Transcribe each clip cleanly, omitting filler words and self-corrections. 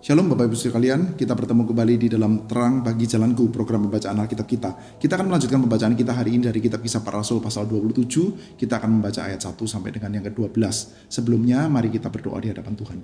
Shalom Bapak Ibu sekalian, kita bertemu kembali di dalam Terang Bagi Jalanku, program pembacaan Alkitab kita. Kita akan melanjutkan pembacaan kita hari ini dari kitab Kisah Para Rasul pasal 27. Kita akan membaca ayat 1 sampai dengan yang ke-12. Sebelumnya, mari kita berdoa di hadapan Tuhan.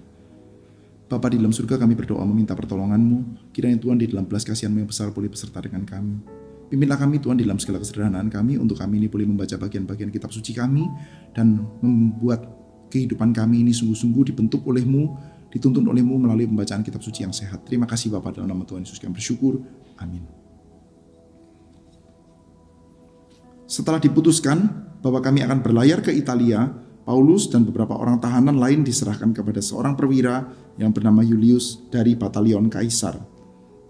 Bapa di dalam surga, kami berdoa meminta pertolongan-Mu. Kiranya Tuhan di dalam belas kasihan-Mu yang besar boleh beserta dengan kami. Pimpinlah kami Tuhan di dalam segala kesederhanaan kami, untuk kami ini boleh membaca bagian-bagian kitab suci kami, dan membuat kehidupan kami ini sungguh-sungguh dibentuk oleh-Mu, dituntun oleh-Mu melalui pembacaan kitab suci yang sehat. Terima kasih Bapa, dalam nama Tuhan Yesus kami bersyukur. Amin. Setelah diputuskan bahwa kami akan berlayar ke Italia, Paulus dan beberapa orang tahanan lain diserahkan kepada seorang perwira yang bernama Julius dari batalion Kaisar.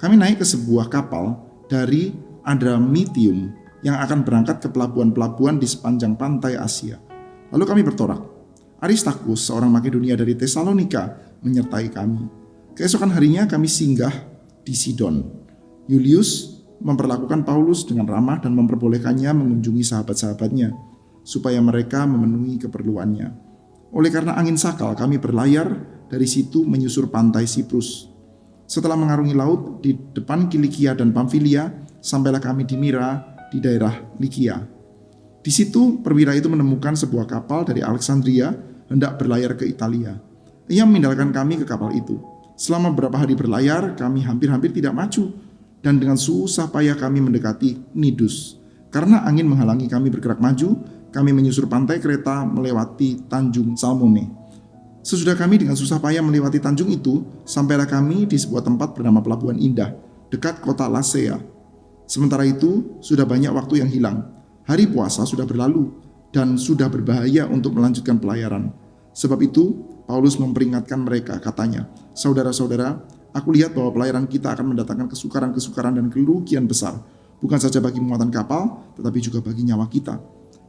Kami naik ke sebuah kapal dari Adramyttium yang akan berangkat ke pelabuhan-pelabuhan di sepanjang pantai Asia. Lalu kami bertolak. Aristarchus, seorang Makedonia dari Tesalonika, menyertai kami. Keesokan harinya kami singgah di Sidon. Julius memperlakukan Paulus dengan ramah dan memperbolehkannya mengunjungi sahabat-sahabatnya, supaya mereka memenuhi keperluannya. Oleh karena angin sakal, kami berlayar dari situ menyusur pantai Siprus. Setelah mengarungi laut di depan Kilikia dan Pamfilia, sampailah kami di Mira di daerah Likia. Di situ perwira itu menemukan sebuah kapal dari Alexandria hendak berlayar ke Italia. Ia memindahkan kami ke kapal itu. Selama beberapa hari berlayar, kami hampir-hampir tidak maju, dan dengan susah payah kami mendekati Nidus. Karena angin menghalangi kami bergerak maju, kami menyusur pantai Kreta melewati Tanjung Salmone. Sesudah kami dengan susah payah melewati tanjung itu, sampailah kami di sebuah tempat bernama Pelabuhan Indah, dekat kota Lasea. Sementara itu, sudah banyak waktu yang hilang. Hari puasa sudah berlalu, dan sudah berbahaya untuk melanjutkan pelayaran. Sebab itu, Paulus memperingatkan mereka, katanya, "Saudara-saudara, aku lihat bahwa pelayaran kita akan mendatangkan kesukaran-kesukaran dan kerugian besar, bukan saja bagi muatan kapal, tetapi juga bagi nyawa kita."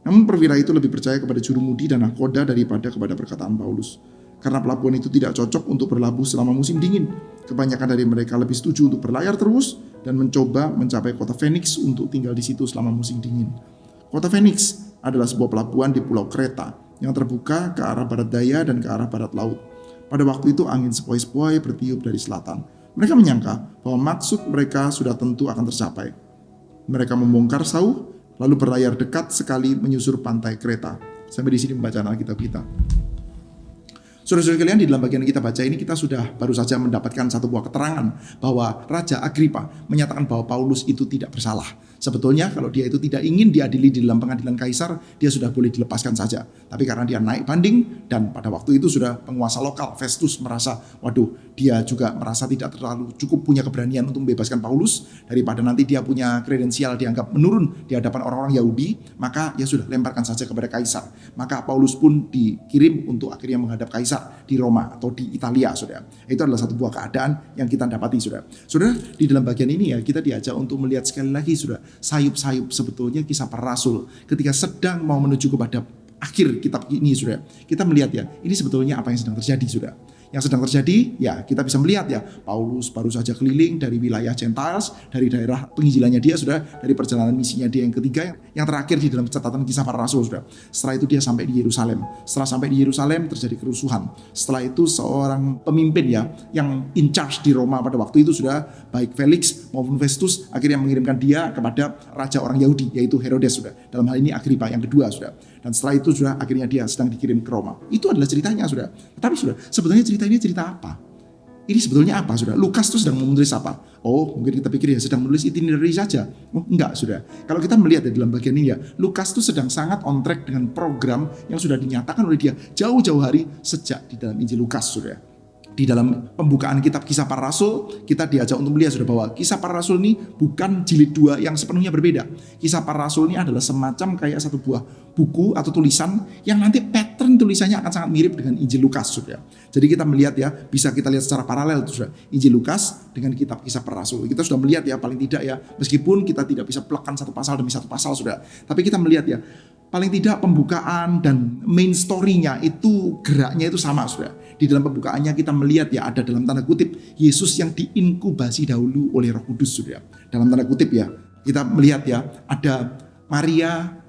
Namun perwira itu lebih percaya kepada jurumudi dan nahkoda daripada kepada perkataan Paulus. Karena pelabuhan itu tidak cocok untuk berlabuh selama musim dingin, kebanyakan dari mereka lebih setuju untuk berlayar terus dan mencoba mencapai kota Phoenix untuk tinggal di situ selama musim dingin. Kota Phoenix adalah sebuah pelabuhan di Pulau Kreta yang terbuka ke arah barat daya dan ke arah barat laut. Pada waktu itu angin sepoi-sepoi bertiup dari selatan. Mereka menyangka bahwa maksud mereka sudah tentu akan tercapai. Mereka membongkar sauh, lalu berlayar dekat sekali menyusur pantai Kreta. Sampai di sini pembacaan Alkitab kita. Saudara-saudara kalian, di dalam bagian kita baca ini kita sudah baru saja mendapatkan satu buah keterangan bahwa Raja Agripa menyatakan bahwa Paulus itu tidak bersalah. Sebetulnya kalau dia itu tidak ingin diadili di dalam pengadilan Kaisar, dia sudah boleh dilepaskan saja. Tapi karena dia naik banding, dan pada waktu itu sudah penguasa lokal Festus merasa, waduh, dia juga merasa tidak terlalu cukup punya keberanian untuk membebaskan Paulus, daripada nanti dia punya kredensial dianggap menurun di hadapan orang-orang Yahudi, maka ya sudah, lemparkan saja kepada Kaisar. Maka Paulus pun dikirim untuk akhirnya menghadap Kaisar di Roma atau di Italia, saudara. Itu adalah satu buah keadaan yang kita dapati, saudara. Saudara, di dalam bagian ini ya kita diajak untuk melihat sekali lagi, saudara, sayup-sayup sebetulnya kisah para rasul ketika sedang mau menuju kepada akhir kitab ini, saudara. Kita melihat ya, ini sebetulnya apa yang sedang terjadi, saudara. Yang sedang terjadi, ya kita bisa melihat ya, Paulus baru saja keliling dari wilayah Gentiles, dari daerah penginjilannya dia, saudara, dari perjalanan misinya dia yang ketiga, yang terakhir di dalam catatan kisah para rasul, saudara. Setelah itu dia sampai di Yerusalem. Setelah sampai di Yerusalem terjadi kerusuhan. Setelah itu seorang pemimpin ya, yang in charge di Roma pada waktu itu, sudah baik Felix maupun Festus akhirnya mengirimkan dia kepada raja orang Yahudi, yaitu Herodes, saudara. Dalam hal ini Agripa yang kedua, saudara. Dan setelah itu sudah akhirnya dia sedang dikirim ke Roma. Itu adalah ceritanya, saudara. Tetapi saudara, sebetulnya cerita ini cerita apa? Ini sebetulnya apa, saudara? Lukas itu sedang menulis apa? Oh, mungkin kita pikir ya sedang menulis itinerary saja. Oh, enggak, saudara. Kalau kita melihat di dalam bagian ini ya, Lukas itu sedang sangat on track dengan program yang sudah dinyatakan oleh dia jauh-jauh hari sejak di dalam Injil Lukas, saudara. Di dalam pembukaan kitab Kisah Para Rasul, kita diajak untuk melihat, saudara, bahwa Kisah Para Rasul ini bukan jilid 2 yang sepenuhnya berbeda. Kisah Para Rasul ini adalah semacam kayak satu buah buku atau tulisan yang nanti pattern tulisannya akan sangat mirip dengan Injil Lukas, saudara. Jadi kita melihat ya, bisa kita lihat secara paralel, saudara, Injil Lukas dengan kitab Kisah Para Rasul. Kita sudah melihat ya, paling tidak ya, meskipun kita tidak bisa plekkan satu pasal demi satu pasal, saudara, tapi kita melihat ya, paling tidak pembukaan dan main story-nya itu geraknya itu sama, saudara. Di dalam pembukaannya kita melihat ya, ada dalam tanda kutip Yesus yang diinkubasi dahulu oleh Roh Kudus, saudara. Dalam tanda kutip ya, kita melihat ya, ada Maria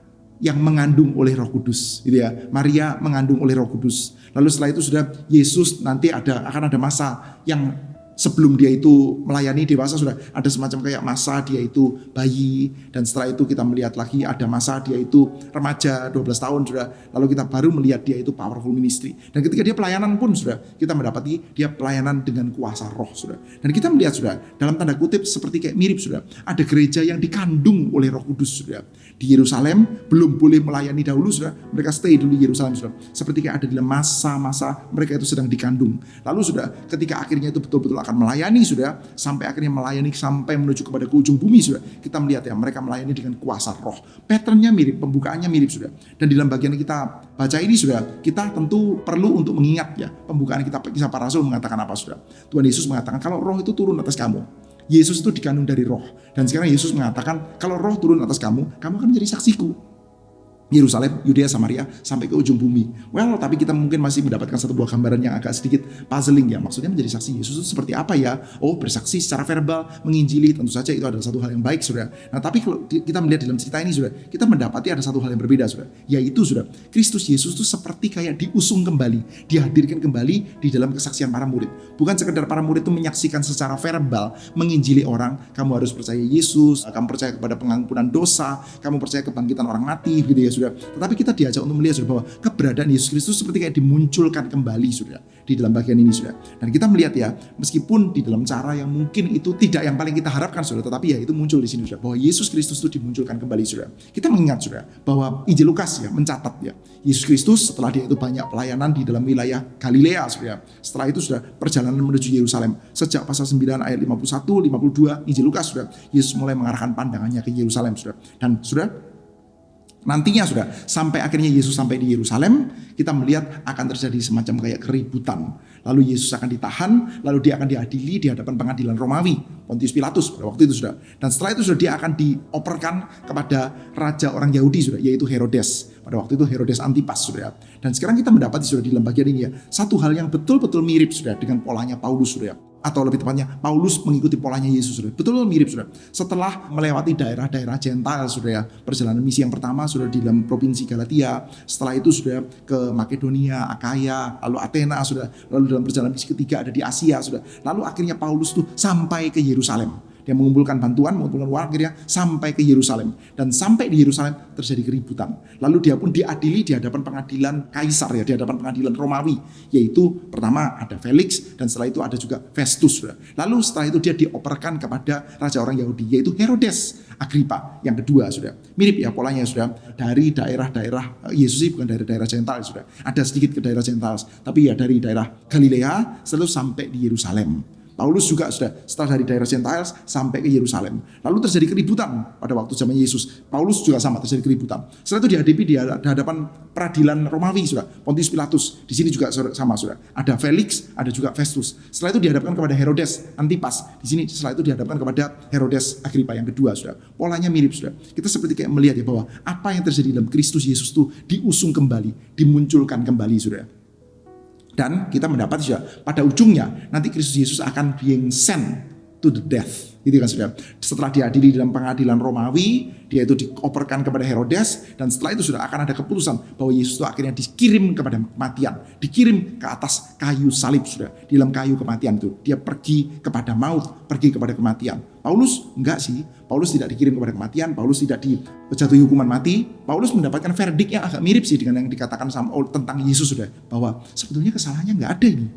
yang mengandung oleh Roh Kudus, gitu ya. Maria mengandung oleh Roh Kudus. Lalu setelah itu sudah Yesus nanti akan ada masa yang Sebelum dia itu melayani dewasa sudah ada semacam kayak masa dia itu bayi, dan setelah itu kita melihat lagi ada masa dia itu remaja 12 tahun sudah, lalu kita baru melihat dia itu powerful ministry, dan ketika dia pelayanan pun sudah kita mendapati dia pelayanan dengan kuasa roh sudah. Dan kita melihat sudah dalam tanda kutip seperti kayak mirip sudah, ada gereja yang dikandung oleh Roh Kudus sudah. Di Yerusalem belum boleh melayani dahulu sudah, mereka stay dulu di Yerusalem sudah, seperti kayak ada dalam masa-masa mereka itu sedang dikandung. Lalu sudah ketika akhirnya itu betul-betul akan melayani sudah, sampai akhirnya melayani sampai menuju kepada ke ujung bumi sudah, kita melihat ya mereka melayani dengan kuasa roh. Patternnya mirip, pembukaannya mirip sudah. Dan di dalam bagian yang kita baca ini sudah, kita tentu perlu untuk mengingat ya, pembukaan kita Kisah Para Rasul mengatakan apa sudah. Tuhan Yesus mengatakan kalau roh itu turun atas kamu, Yesus itu dikandung dari roh. Dan sekarang Yesus mengatakan kalau roh turun atas kamu, kamu akan menjadi saksiku. Yerusalem, Yudea, Samaria, sampai ke ujung bumi. Well, tapi kita mungkin masih mendapatkan satu buah gambaran yang agak sedikit puzzling ya. Maksudnya menjadi saksi Yesus itu seperti apa ya? Oh, bersaksi secara verbal, menginjili, tentu saja itu adalah satu hal yang baik, saudara. Nah, tapi kalau kita melihat dalam cerita ini, saudara, kita mendapati ada satu hal yang berbeda, saudara. Yaitu, saudara, Kristus Yesus itu seperti kayak diusung kembali, dihadirkan kembali di dalam kesaksian para murid. Bukan sekedar para murid itu menyaksikan secara verbal, menginjili orang, kamu harus percaya Yesus, kamu percaya kepada pengampunan dosa, kamu percaya kebangkitan orang mati, gitu ya, saudara. Tetapi kita diajak untuk melihat sudah bahwa keberadaan Yesus Kristus seperti kayak dimunculkan kembali sudah di dalam bagian ini sudah. Dan kita melihat ya, meskipun di dalam cara yang mungkin itu tidak yang paling kita harapkan sudah, tetapi ya itu muncul di sini sudah, bahwa Yesus Kristus itu dimunculkan kembali sudah. Kita mengingat sudah bahwa Injil Lukas ya mencatat ya, Yesus Kristus setelah dia itu banyak pelayanan di dalam wilayah Galilea sudah. Setelah itu sudah perjalanan menuju Yerusalem. Sejak pasal 9 ayat 51, 52 Injil Lukas sudah, Yesus mulai mengarahkan pandangannya ke Yerusalem sudah. Dan sudah nantinya sudah sampai akhirnya Yesus sampai di Yerusalem, kita melihat akan terjadi semacam kayak keributan. Lalu Yesus akan ditahan, lalu dia akan diadili di hadapan pengadilan Romawi, Pontius Pilatus pada waktu itu sudah. Dan setelah itu sudah dia akan dioperkan kepada raja orang Yahudi sudah, yaitu Herodes. Pada waktu itu Herodes Antipas sudah. Dan sekarang kita mendapati sudah di dalam bagian ini ya, satu hal yang betul-betul mirip sudah dengan polanya Paulus sudah. Atau lebih tepatnya Paulus mengikuti polanya Yesus sudah. Betul mirip sudah. Setelah melewati daerah-daerah Gentile sudah ya, perjalanan misi yang pertama sudah di dalam provinsi Galatia, setelah itu sudah ke Makedonia, Akaya, lalu Athena sudah, lalu dalam perjalanan misi ketiga ada di Asia sudah. Lalu akhirnya Paulus tuh sampai ke Yerusalem. Dia mengumpulkan bantuan, mengumpulkan uang, akhirnya sampai ke Yerusalem. Dan sampai di Yerusalem terjadi keributan. Lalu dia pun diadili di hadapan pengadilan Kaisar ya, di hadapan pengadilan Romawi. Yaitu pertama ada Felix, dan setelah itu ada juga Festus. Lalu setelah itu dia dioperkan kepada raja orang Yahudi, yaitu Herodes Agripa yang kedua sudah. Mirip ya polanya sudah, dari daerah-daerah Yesus bukan daerah-daerah Gentile sudah. Ada sedikit ke daerah Gentile, tapi ya dari daerah Galilea selalu sampai di Yerusalem. Paulus juga sudah setelah dari daerah Gentiles sampai ke Yerusalem. Lalu terjadi keributan pada waktu zaman Yesus. Paulus juga sama terjadi keributan. Setelah itu dihadapi di hadapan peradilan Romawi sudah, Pontius Pilatus. Di sini juga sama sudah. Ada Felix, ada juga Festus. Setelah itu dihadapkan kepada Herodes Antipas. Di sini setelah itu dihadapkan kepada Herodes Agripa yang kedua sudah. Polanya mirip sudah. Kita seperti kayak melihat ya bahwa apa yang terjadi dalam Kristus Yesus itu diusung kembali, dimunculkan kembali sudah. Dan kita mendapati juga pada ujungnya nanti Kristus Yesus akan being sent to the death. Gitu kan sudah. Setelah diadili dalam pengadilan Romawi, dia itu dioperkan kepada Herodes, dan setelah itu sudah akan ada keputusan bahwa Yesus itu akhirnya dikirim kepada kematian, dikirim ke atas kayu salib sudah. Di dalam kayu kematian itu dia pergi kepada maut, pergi kepada kematian. Paulus enggak sih. Paulus tidak dikirim kepada kematian, Paulus tidak dijatuhi hukuman mati. Paulus mendapatkan verdict yang agak mirip sih dengan yang dikatakan tentang Yesus sudah, bahwa sebetulnya kesalahannya enggak ada ini.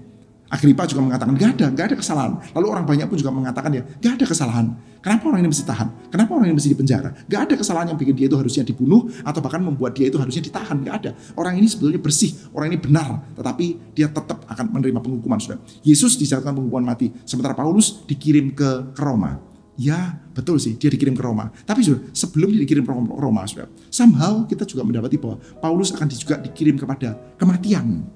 Agripa juga mengatakan enggak ada kesalahan. Lalu orang banyak pun juga mengatakan ya enggak ada kesalahan. Kenapa orang ini mesti tahan? Kenapa orang ini mesti dipenjara? Enggak ada kesalahan yang bikin dia itu harusnya dibunuh atau bahkan membuat dia itu harusnya ditahan. Enggak ada. Orang ini sebetulnya bersih, orang ini benar, tetapi dia tetap akan menerima penghukuman sudah. Yesus dijatuhkan penghukuman mati, sementara Paulus dikirim ke Roma. Ya betul sih dia dikirim ke Roma. Tapi sudah sebelum dia dikirim ke Roma sudah, somehow kita juga mendapati bahwa Paulus akan juga dikirim kepada kematian.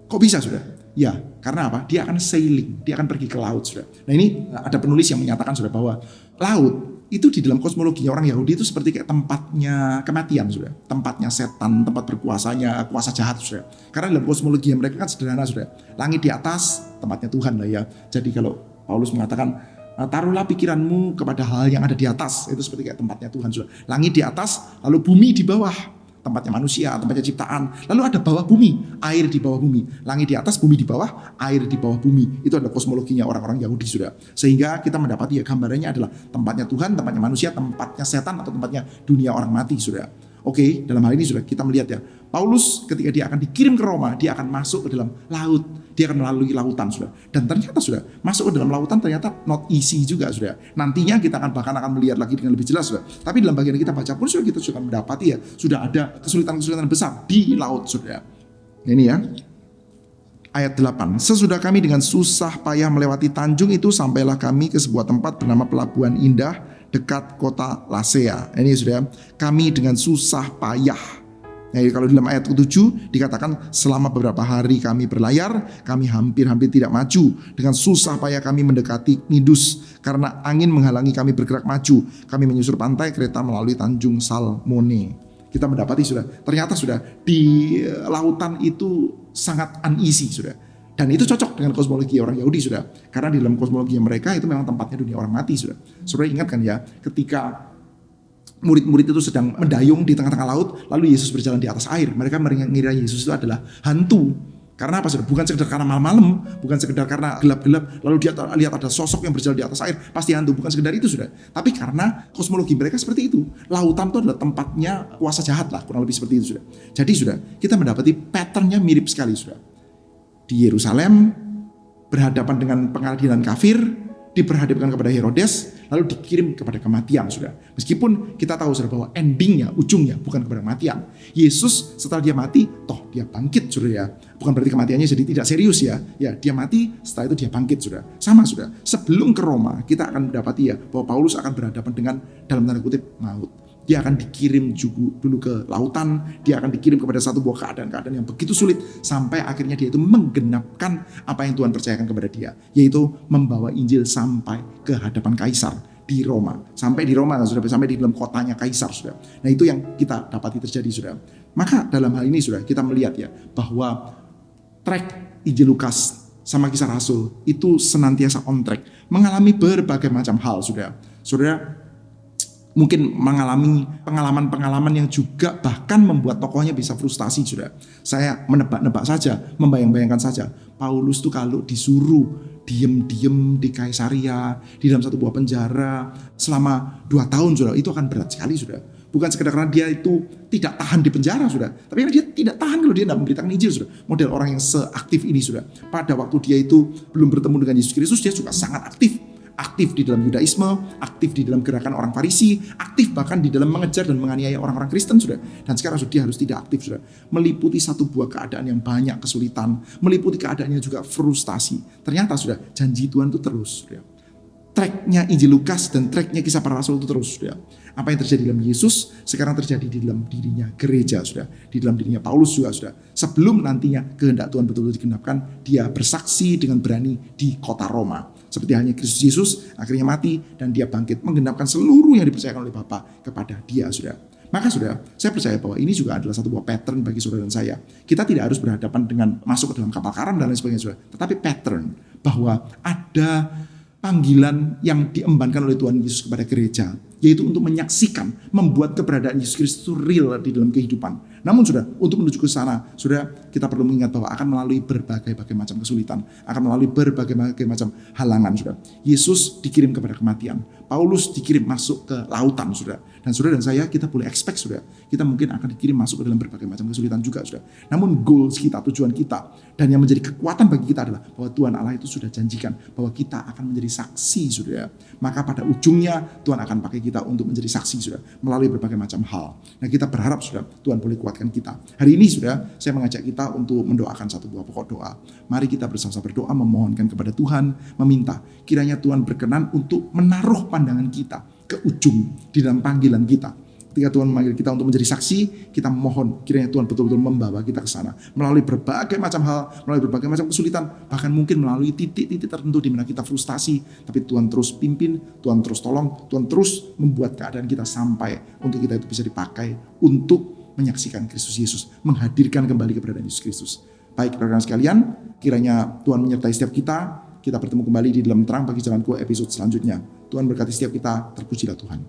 Kok bisa sudah? Ya karena apa? Dia akan sailing, dia akan pergi ke laut sudah. Nah ini ada penulis yang menyatakan sudah bahwa laut itu di dalam kosmologi orang Yahudi itu seperti kayak tempatnya kematian sudah, tempatnya setan, tempat berkuasanya kuasa jahat sudah. Karena dalam kosmologi mereka kan sederhana sudah. Langit di atas tempatnya Tuhan lah ya. Jadi kalau Paulus mengatakan taruhlah pikiranmu kepada hal yang ada di atas, itu seperti kayak tempatnya Tuhan sudah. Langit di atas, lalu bumi di bawah. tempatnya manusia, tempatnya ciptaan. Lalu ada bawah bumi, air di bawah bumi. Langit di atas, bumi di bawah, air di bawah bumi. Itu adalah kosmologinya orang-orang Yahudi, saudara. Sehingga kita mendapati gambarannya adalah tempatnya Tuhan, tempatnya manusia, tempatnya setan, atau tempatnya dunia orang mati, saudara. Oke, dalam hal ini sudah kita melihat ya, Paulus ketika dia akan dikirim ke Roma, dia akan masuk ke dalam laut, dia akan melalui lautan, sudah. Dan ternyata sudah masuk ke dalam lautan ternyata not easy juga, sudah. Nantinya kita bahkan akan melihat lagi dengan lebih jelas, sudah. Tapi dalam bagian yang kita baca pun sudah kita sudah mendapati ya, sudah ada kesulitan-kesulitan besar di laut, sudah. Ini ya. Ayat 8, sesudah kami dengan susah payah melewati tanjung itu, sampailah kami ke sebuah tempat bernama Pelabuhan Indah dekat kota Lasea. Ini sudah, kami dengan susah payah. Nah, kalau dalam ayat ke-7 dikatakan selama beberapa hari kami berlayar, kami hampir-hampir tidak maju. Dengan susah payah kami mendekati Knidus karena angin menghalangi kami bergerak maju. Kami menyusur pantai kereta melalui Tanjung Salmone. Kita mendapati sudah, ternyata sudah di lautan itu sangat uneasy, sudah. Dan itu cocok dengan kosmologi orang Yahudi, sudah. Karena di dalam kosmologi mereka itu memang tempatnya dunia orang mati, sudah. Saudara ingat kan ya, ketika murid-murid itu sedang mendayung di tengah-tengah laut, lalu Yesus berjalan di atas air. Mereka mengira Yesus itu adalah hantu. Karena apa, saudara? Bukan sekedar karena malam-malam, bukan sekedar karena gelap-gelap, lalu dia lihat ada sosok yang berjalan di atas air, pasti hantu. Bukan sekedar itu, sudah. Tapi karena kosmologi mereka seperti itu. Lautan itu adalah tempatnya kuasa jahat lah, kurang lebih seperti itu, sudah. Jadi, sudah, kita mendapati patternnya mirip sekali, sudah. Di Yerusalem, berhadapan dengan pengadilan kafir, diperhadapkan kepada Herodes, lalu dikirim kepada kematian, sudah. Meskipun kita tahu, sudah, bahwa endingnya, ujungnya bukan kepada kematian. Yesus setelah dia mati, toh dia bangkit, sudah ya. Bukan berarti kematiannya jadi tidak serius ya. Ya, dia mati, setelah itu dia bangkit, sudah. Sama, sudah. Sebelum ke Roma, kita akan mendapati ya, bahwa Paulus akan berhadapan dengan, dalam tanda kutip, maut. Dia akan dikirim dulu ke lautan, dia akan dikirim kepada satu buah keadaan-keadaan yang begitu sulit, sampai akhirnya dia itu menggenapkan apa yang Tuhan percayakan kepada dia, yaitu membawa Injil sampai ke hadapan Kaisar di Roma. Sampai di Roma, sudah, sampai di dalam kotanya Kaisar, sudah. Nah, itu yang kita dapati terjadi, sudah. Maka dalam hal ini, sudah, kita melihat ya, bahwa track Injil Lukas sama Kisah Rasul itu senantiasa on track, mengalami berbagai macam hal, sudah. Saudara mungkin mengalami pengalaman-pengalaman yang juga bahkan membuat tokohnya bisa frustasi, sudah. Saya menebak-nebak saja, membayang-bayangkan saja. Paulus tuh kalau disuruh diem-diem di Kaisaria, di dalam satu buah penjara selama 2 tahun, sudah, itu akan berat sekali, sudah. Bukan sekedar karena dia itu tidak tahan di penjara, sudah, tapi karena dia tidak tahan kalau dia tidak memberitakan Injil, sudah. Model orang yang seaktif ini, sudah. Pada waktu dia itu belum bertemu dengan Yesus Kristus, dia juga sangat aktif di dalam Yudaisme, aktif di dalam gerakan orang Farisi, aktif bahkan di dalam mengejar dan menganiaya orang-orang Kristen, sudah. Dan sekarang dia harus tidak aktif, sudah. Meliputi satu buah keadaan yang banyak kesulitan, meliputi keadaannya juga frustasi. Ternyata, sudah, janji Tuhan itu terus, sudah. Tracknya Injil Lukas dan tracknya Kisah Para Rasul itu terus, sudah. Apa yang terjadi dalam Yesus sekarang terjadi di dalam dirinya gereja, sudah. Di dalam dirinya Paulus juga, sudah. Sebelum nantinya kehendak Tuhan betul-betul digenapkan, dia bersaksi dengan berani di kota Roma. Seperti halnya Kristus Yesus akhirnya mati dan dia bangkit menggenapkan seluruh yang dipercayakan oleh Bapa kepada dia, sudah. Maka, sudah, saya percaya bahwa ini juga adalah satu buah pattern bagi saudara dan saya. Kita tidak harus berhadapan dengan masuk ke dalam kapal karam dan lain sebagainya, sudah. Tetapi pattern bahwa ada panggilan yang diembankan oleh Tuhan Yesus kepada gereja, yaitu untuk menyaksikan, membuat keberadaan Yesus Kristus itu real di dalam kehidupan. Namun, sudah, untuk menuju ke sana, sudah, kita perlu mengingat bahwa akan melalui berbagai macam kesulitan, akan melalui berbagai macam halangan, sudah. Yesus dikirim kepada kematian, Paulus dikirim masuk ke lautan, sudah. Dan saudara dan saya, kita boleh expect, sudah, kita mungkin akan dikirim masuk ke dalam berbagai macam kesulitan juga, sudah. Namun goals kita, tujuan kita, dan yang menjadi kekuatan bagi kita adalah bahwa Tuhan Allah itu sudah janjikan bahwa kita akan menjadi saksi, sudah. Maka pada ujungnya Tuhan akan pakai kita untuk menjadi saksi, sudah, melalui berbagai macam hal. Nah, kita berharap, sudah, Tuhan boleh kuatkan kita. Hari ini, sudah, saya mengajak kita untuk mendoakan satu buah pokok doa. Mari kita bersama-sama berdoa, memohonkan kepada Tuhan, meminta kiranya Tuhan berkenan untuk menaruh pandangan kita ke ujung di dalam panggilan kita. Ketika Tuhan memanggil kita untuk menjadi saksi, kita mohon kiranya Tuhan betul-betul membawa kita ke sana melalui berbagai macam hal, melalui berbagai macam kesulitan, bahkan mungkin melalui titik-titik tertentu di mana kita frustasi, tapi Tuhan terus pimpin, Tuhan terus tolong, Tuhan terus membuat keadaan kita sampai untuk kita itu bisa dipakai untuk menyaksikan Kristus Yesus, menghadirkan kembali keberadaan Yesus Kristus. Baik, rekan-rekan sekalian, kiranya Tuhan menyertai setiap kita. Kita bertemu kembali di dalam Terang Bagi Jalanku episode selanjutnya. Tuhan berkati setiap kita, terpujilah Tuhan.